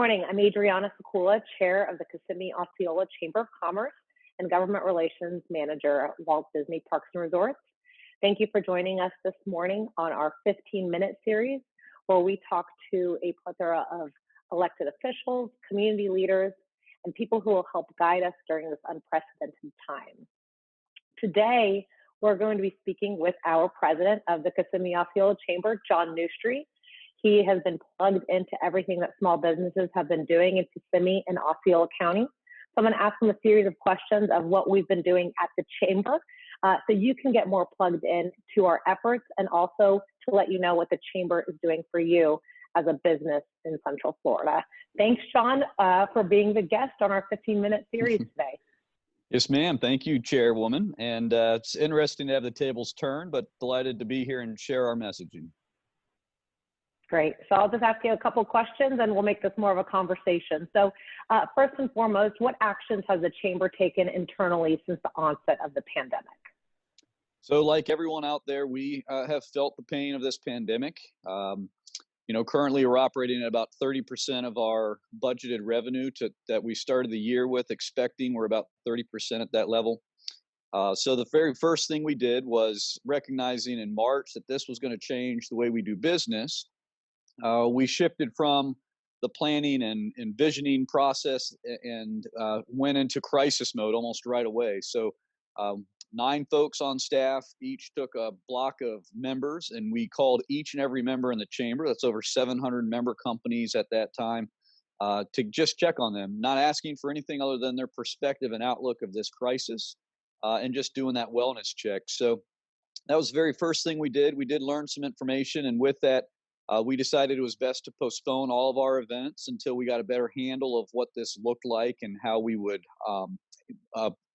morning. I'm Adrianna Sekula, Chair of the Kissimmee Osceola Chamber of Commerce and Government Relations Manager at Walt Disney Parks and Resorts. Thank you for joining us this morning on our 15-minute series where we talk to a plethora of elected officials, community leaders, and people who will help guide us during this unprecedented time. Today, we're going to be speaking with our president of the Kissimmee Osceola Chamber, John Newstreet. He has been plugged into everything that small businesses have been doing in Kissimmee and Osceola County. So I'm going to ask him a series of questions of what we've been doing at the chamber so you can get more plugged in to our efforts and also to let you know what the chamber is doing for you as a business in Central Florida. Thanks, John, for being the guest on our 15-minute series today. Yes, ma'am. Thank you, Chairwoman. And it's interesting to have the tables turned, but delighted to be here and share our messaging. Great. So I'll just ask you a couple questions and we'll make this more of a conversation. So first and foremost, what actions has the chamber taken internally since the onset of the pandemic? So like everyone out there, we have felt the pain of this pandemic. Currently we're operating at about 30% of our budgeted revenue that we started the year with expecting. We're about 30% at that level. So the very first thing we did was recognizing in March that this was going to change the way we do business. We shifted from the planning and envisioning process and went into crisis mode almost right away. So 9 folks on staff, each took a block of members, and we called each and every member in the chamber, that's over 700 member companies at that time, to just check on them, not asking for anything other than their perspective and outlook of this crisis, and just doing that wellness check. So that was the very first thing we did. We did learn some information, and with that, we decided it was best to postpone all of our events until we got a better handle of what this looked like and how we would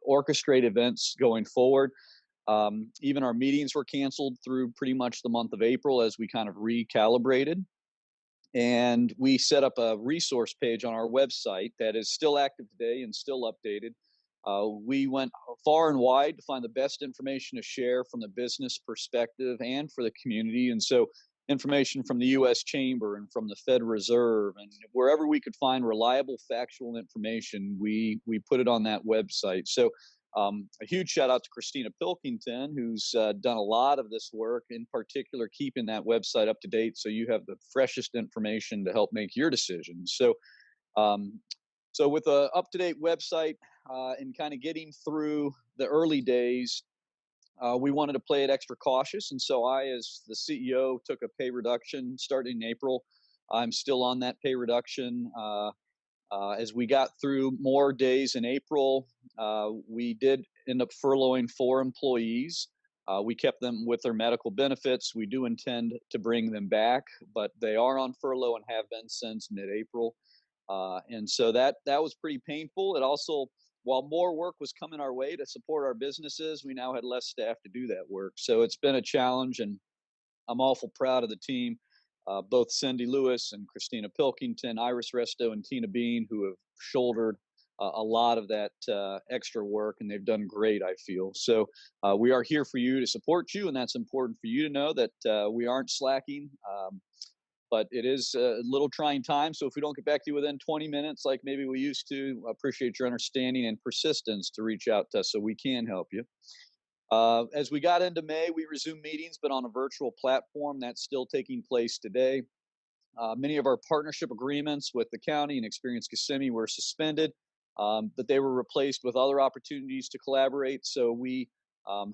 orchestrate events going forward. Even our meetings were canceled through pretty much the month of April as we kind of recalibrated. And we set up a resource page on our website that is still active today and still updated. We went far and wide to find the best information to share from the business perspective and for the community. And so information from the U.S. Chamber and from the Fed Reserve and wherever we could find reliable, factual information, we put it on that website. So a huge shout out to Christina Pilkington, who's done a lot of this work, in particular keeping that website up to date so you have the freshest information to help make your decisions. So with a up-to-date website and kind of getting through the early days, we wanted to play it extra cautious. And so I, as the CEO, took a pay reduction starting in April. I'm still on that pay reduction. As we got through more days in April, we did end up furloughing 4 employees. We kept them with their medical benefits. We do intend to bring them back, but they are on furlough and have been since mid-April. And so that was pretty painful. It also, while more work was coming our way to support our businesses, we now had less staff to do that work. So it's been a challenge, and I'm awful proud of the team, both Cindy Lewis and Christina Pilkington, Iris Resto, and Tina Bean, who have shouldered a lot of that extra work, and they've done great, I feel. So we are here for you to support you, and that's important for you to know that we aren't slacking. But it is a little trying time. So if we don't get back to you within 20 minutes, like maybe we used to, I appreciate your understanding and persistence to reach out to us so we can help you. As we got into May, we resumed meetings, but on a virtual platform. That's still taking place today. Many of our partnership agreements with the county and Experience Kissimmee were suspended, but they were replaced with other opportunities to collaborate. So we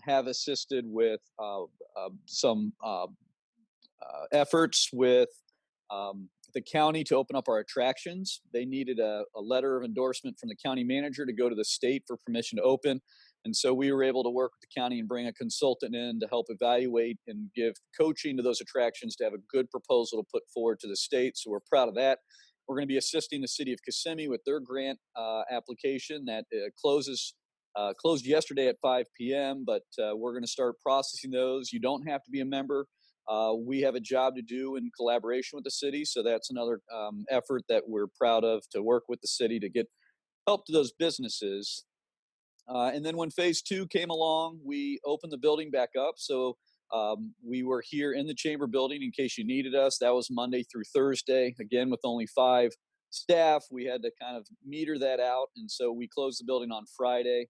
have assisted with some efforts with the county to open up our attractions. They needed a letter of endorsement from the county manager to go to the state for permission to open. And so we were able to work with the county and bring a consultant in to help evaluate and give coaching to those attractions to have a good proposal to put forward to the state. So we're proud of that. We're going to be assisting the city of Kissimmee with their grant application that closed yesterday at 5 p.m., but we're going to start processing those. You don't have to be a member. We have a job to do in collaboration with the city, so that's another effort that we're proud of, to work with the city to get help to those businesses. And then when phase 2 came along, we opened the building back up. So we were here in the chamber building in case you needed us. That was Monday through Thursday, again with only 5 staff. We had to kind of meter that out, and so we closed the building on Friday.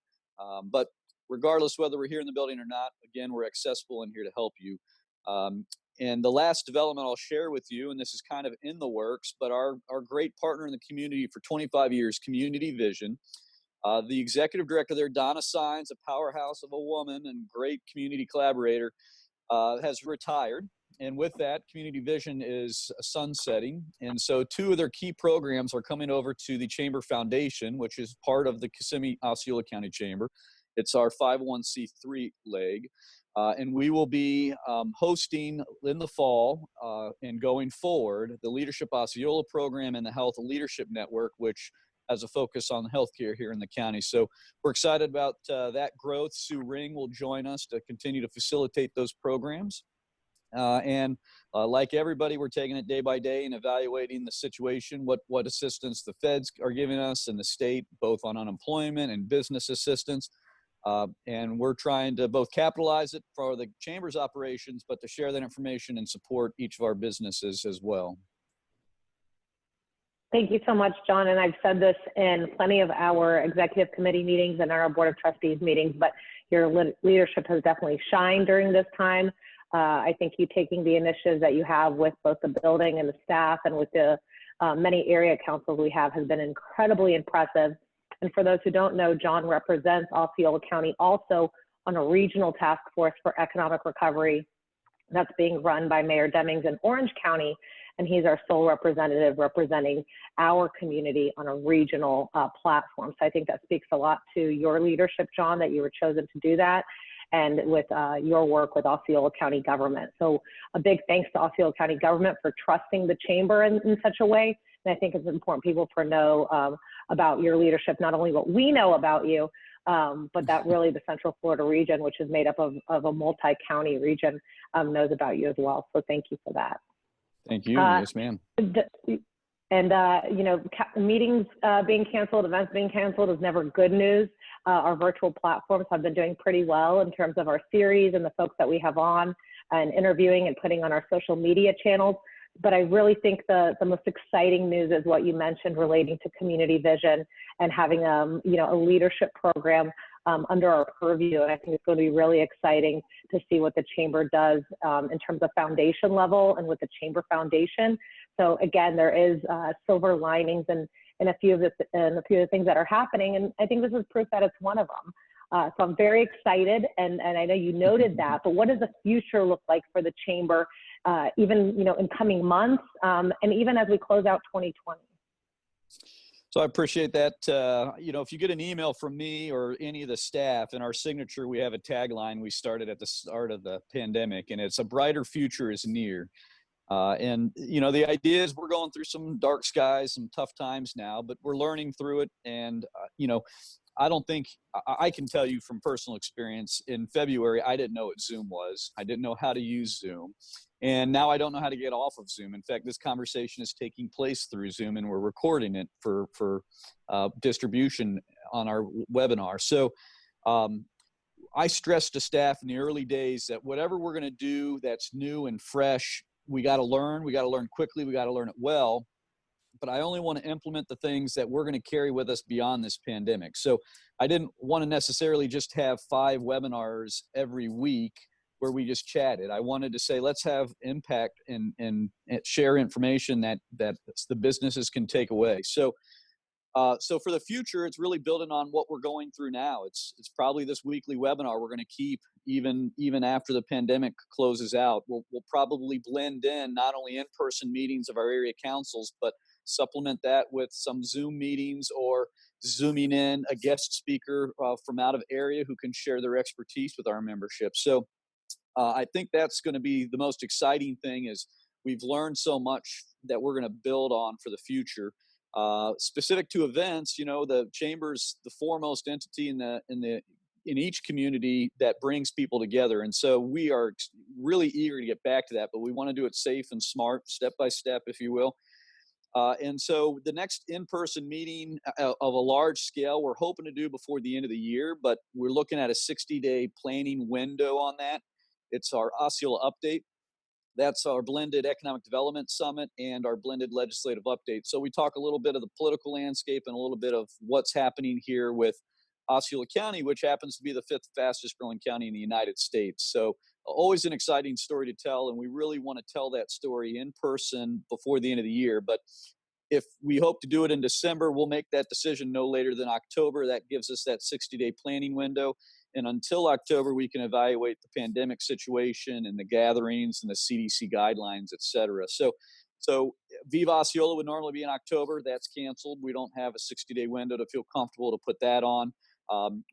But regardless whether we're here in the building or not, again, we're accessible and here to help you. And the last development I'll share with you, and this is kind of in the works, but our great partner in the community for 25 years, Community Vision, the executive director there, Donna Sines, a powerhouse of a woman and great community collaborator, has retired. And with that, Community Vision is sunsetting. And so two of their key programs are coming over to the Chamber Foundation, which is part of the Kissimmee Osceola County Chamber. It's our 501c3 leg. And we will be hosting in the fall and going forward the Leadership Osceola program and the Health Leadership Network, which has a focus on healthcare here in the county. So we're excited about that growth. Sue Ring will join us to continue to facilitate those programs. And like everybody, we're taking it day by day and evaluating the situation, what assistance the feds are giving us and the state, both on unemployment and business assistance. And we're trying to both capitalize it for the Chamber's operations, but to share that information and support each of our businesses as well. Thank you so much, John. And I've said this in plenty of our executive committee meetings and our board of trustees meetings, but your leadership has definitely shined during this time. I think you taking the initiatives that you have with both the building and the staff and with the many area councils we have has been incredibly impressive. And for those who don't know, John represents Osceola County also on a regional task force for economic recovery that's being run by Mayor Demings in Orange County. And he's our sole representative representing our community on a regional platform. So I think that speaks a lot to your leadership, John, that you were chosen to do that, and with your work with Osceola County government. So a big thanks to Osceola County government for trusting the chamber in such a way. And I think it's important people to know about your leadership, not only what we know about you, but that really the Central Florida region, which is made up of a multi-county region, knows about you as well. So thank you for that. Thank you. Yes, ma'am. And, you know, meetings being canceled, events being canceled is never good news. Our virtual platforms have been doing pretty well in terms of our series and the folks that we have on and interviewing and putting on our social media channels. But I really think the most exciting news is what you mentioned relating to Community Vision and having you know, a leadership program under our purview. And I think it's going to be really exciting to see what the chamber does in terms of foundation level and with the chamber foundation. So again, there is silver linings and a few of the things that are happening. And I think this is proof that it's one of them. So I'm very excited, and I know you noted that, but what does the future look like for the chamber, even, you know, in coming months, and even as we close out 2020? So I appreciate that. You know, if you get an email from me or any of the staff, in our signature, we have a tagline we started at the start of the pandemic, and it's "A brighter future is near." And, you know, the idea is we're going through some dark skies, some tough times now, but we're learning through it. And, you know, I don't think I can tell you from personal experience, in February, I didn't know what Zoom was. I didn't know how to use Zoom. And now I don't know how to get off of Zoom. In fact, this conversation is taking place through Zoom, and we're recording it for distribution on our webinar. So I stressed to staff in the early days that whatever we're going to do that's new and fresh, we got to learn. We got to learn quickly. We got to learn it well. But I only want to implement the things that we're going to carry with us beyond this pandemic. So I didn't want to necessarily just have 5 webinars every week where we just chatted. I wanted to say, let's have impact and share information that the businesses can take away. So for the future, it's really building on what we're going through now. It's probably this weekly webinar we're going to keep even after the pandemic closes out. We'll probably blend in not only in-person meetings of our area councils, but supplement that with some Zoom meetings or Zooming in a guest speaker from out of area who can share their expertise with our membership. So I think that's going to be the most exciting thing, is we've learned so much that we're going to build on for the future. Specific to events, you know, the chamber's the foremost entity in each community that brings people together. And so we are really eager to get back to that, but we want to do it safe and smart, step by step, if you will. And so the next in-person meeting of a large scale, we're hoping to do before the end of the year, but we're looking at a 60-day planning window on that. It's our Osceola update. That's our blended economic development summit and our blended legislative update. So we talk a little bit of the political landscape and a little bit of what's happening here with Osceola County, which happens to be the 5th fastest growing county in the United States. So always an exciting story to tell, and we really want to tell that story in person before the end of the year. But if we hope to do it in December, we'll make that decision no later than October. That gives us that 60-day planning window. And until October, we can evaluate the pandemic situation and the gatherings and the CDC guidelines, et cetera. So Viva Osceola would normally be in October. That's canceled. We don't have a 60-day window to feel comfortable to put that on.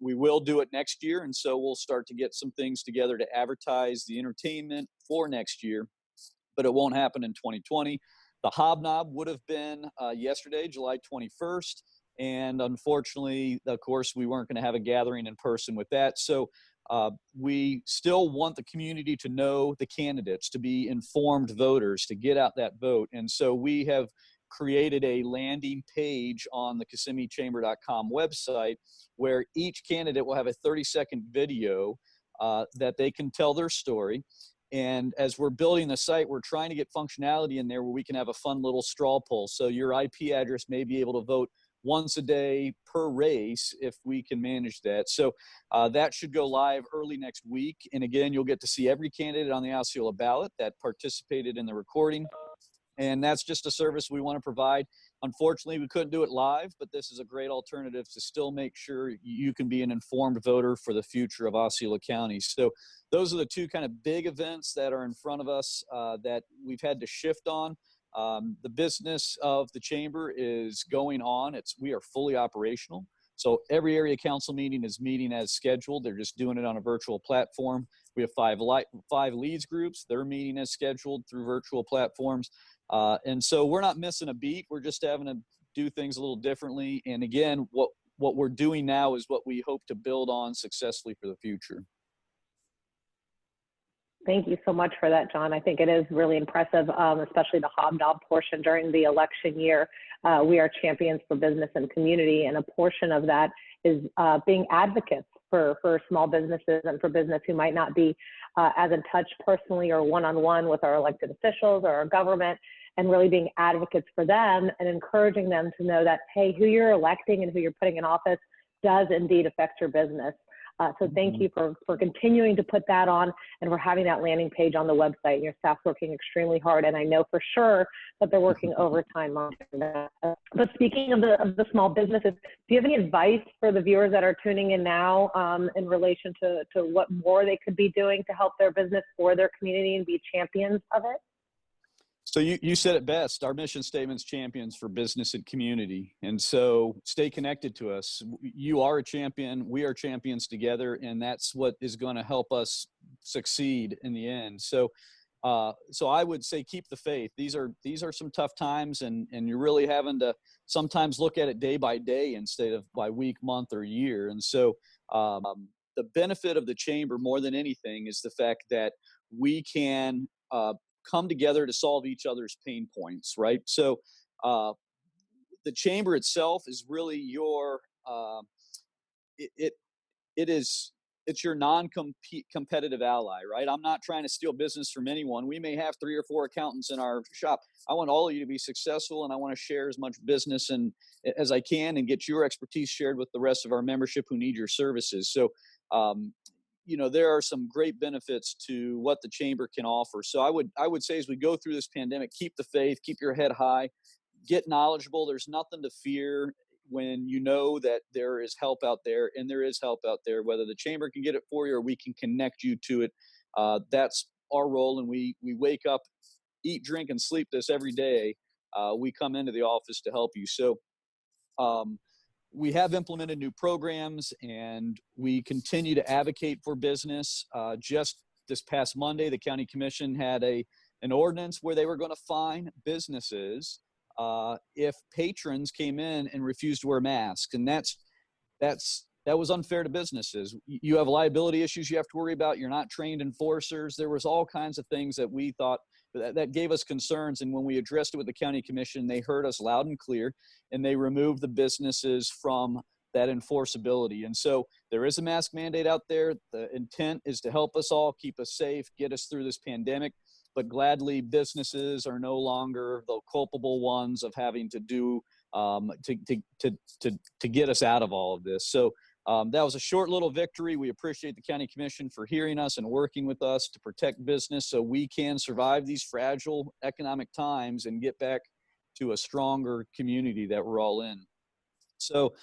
We will do it next year, and so we'll start to get some things together to advertise the entertainment for next year, but it won't happen in 2020. The Hobnob would have been yesterday, July 21st, and unfortunately, of course, we weren't going to have a gathering in person with that. So we still want the community to know the candidates, to be informed voters, to get out that vote. And so we have created a landing page on the KissimmeeChamber.com website where each candidate will have a 30-second video that they can tell their story. And as we're building the site, we're trying to get functionality in there where we can have a fun little straw poll. So your IP address may be able to vote once a day per race if we can manage that. So that should go live early next week. And again, you'll get to see every candidate on the Osceola ballot that participated in the recording. And that's just a service we want to provide. Unfortunately, we couldn't do it live, but this is a great alternative to still make sure you can be an informed voter for the future of Osceola County. So those are the two kind of big events that are in front of us that we've had to shift on. The business of the chamber is going on. We are fully operational. So every area council meeting is meeting as scheduled. They're just doing it on a virtual platform. We have five leads groups. They're meeting as scheduled through virtual platforms. And so we're not missing a beat. We're just having to do things a little differently. And again, what we're doing now is what we hope to build on successfully for the future. Thank you so much for that, John. I think it is really impressive, especially the Hobnob portion during the election year. We are champions for business and community, and a portion of that is being advocates for small businesses and for business who might not be as in touch personally or one-on-one with our elected officials or our government, and really being advocates for them and encouraging them to know that, hey, who you're electing and who you're putting in office does indeed affect your business. So thank you for continuing to put that on and for having that landing page on the website. Your staff's working extremely hard, and I know for sure that they're working overtime on that. But speaking of the small businesses, do you have any advice for the viewers that are tuning in now in relation to what more they could be doing to help their business for their community and be champions of it? So you said it best. Our mission statement's champions for business and community. And so stay connected to us. You are a champion. We are champions together. And that's what is going to help us succeed in the end. So I would say keep the faith. These are some tough times, and you're really having to sometimes look at it day by day instead of by week, month, or year. And so the benefit of the chamber more than anything is the fact that we can come together to solve each other's pain points, right? So the chamber itself is really your it's your non-competitive ally, right? I'm not trying to steal business from anyone. We may have 3 or 4 accountants in our shop. I want all of you to be successful, and I want to share as much business as I can and get your expertise shared with the rest of our membership who need your services. So there are some great benefits to what the chamber can offer. So I would say as we go through this pandemic, keep the faith, keep your head high, get knowledgeable. There's nothing to fear when you know that there is help out there, and there is help out there, whether the chamber can get it for you or we can connect you to it. That's our role, and we wake up, eat, drink, and sleep this every day. We come into the office to help you. So we have implemented new programs, and we continue to advocate for business. Just this past Monday, the county commission had an ordinance where they were going to fine businesses if patrons came in and refused to wear masks. And that was unfair to businesses. You have liability issues you have to worry about. You're not trained enforcers. There was all kinds of things that we thought that gave us concerns. And when we addressed it with the county commission, they heard us loud and clear, and they removed the businesses from that enforceability. And so there is a mask mandate out there. The intent is to help us all, keep us safe, get us through this pandemic. but gladly businesses are no longer the culpable ones of having to do to get us out of all of this. So that was a short little victory. We appreciate the County Commission for hearing us and working with us to protect business so we can survive these fragile economic times and get back to a stronger community that we're all in. So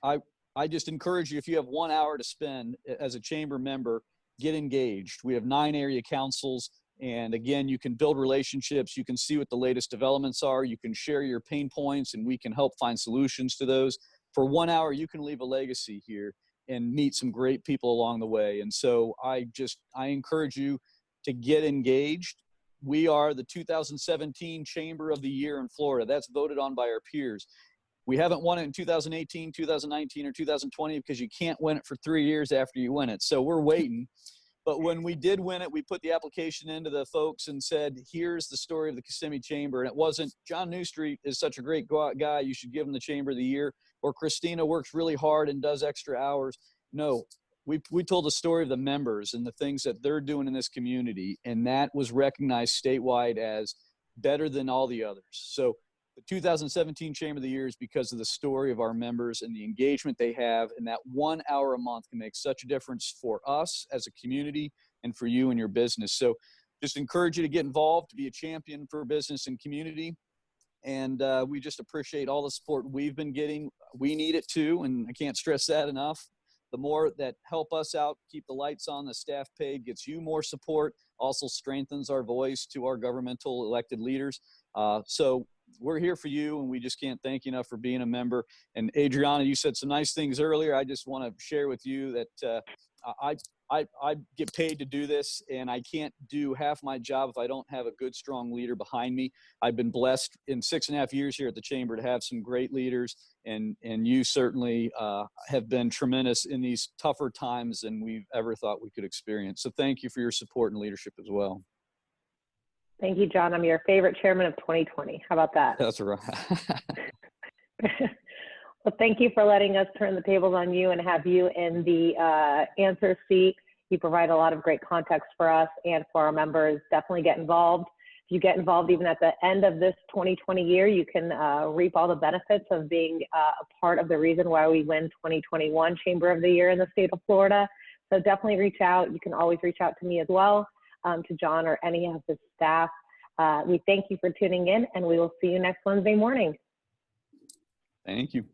I just encourage you, if you have 1 hour to spend as a chamber member, get engaged. We have 9 area councils. And again, you can build relationships. You can see what the latest developments are. You can share your pain points and we can help find solutions to those. For 1 hour, you can leave a legacy here and meet some great people along the way. And so I encourage you to get engaged. We are the 2017 Chamber of the Year in Florida. That's voted on by our peers. We haven't won it in 2018, 2019, or 2020 because you can't win it for 3 years after you win it. So we're waiting. But when we did win it, we put the application into the folks and said, here's the story of the Kissimmee Chamber. And it wasn't, John Newstreet is such a great guy, you should give him the Chamber of the Year. Or Christina works really hard and does extra hours. No, we told the story of the members and the things that they're doing in this community. And that was recognized statewide as better than all the others. So the 2017 Chamber of the Year is because of the story of our members and the engagement they have. And that 1 hour a month can make such a difference for us as a community and for you and your business. So just encourage you to get involved, to be a champion for business and community. And we just appreciate all the support we've been getting. We need it too, and I can't stress that enough. The more that help us out, keep the lights on, the staff paid, gets you more support, also strengthens our voice to our governmental elected leaders. So we're here for you, and we just can't thank you enough for being a member. And Adrianna, you said some nice things earlier. I just want to share with you that I get paid to do this, and I can't do half my job if I don't have a good, strong leader behind me. I've been blessed in 6.5 years here at the Chamber to have some great leaders, and you certainly have been tremendous in these tougher times than we've ever thought we could experience. So thank you for your support and leadership as well. Thank you, John. I'm your favorite chairman of 2020. How about that? That's right. Well, thank you for letting us turn the tables on you and have you in the answer seat. You provide a lot of great context for us and for our members. Definitely get involved. If you get involved even at the end of this 2020 year, you can reap all the benefits of being a part of the reason why we win 2021 Chamber of the Year in the state of Florida. So definitely reach out. You can always reach out to me as well, to John or any of his staff. We thank you for tuning in, and we will see you next Wednesday morning. Thank you.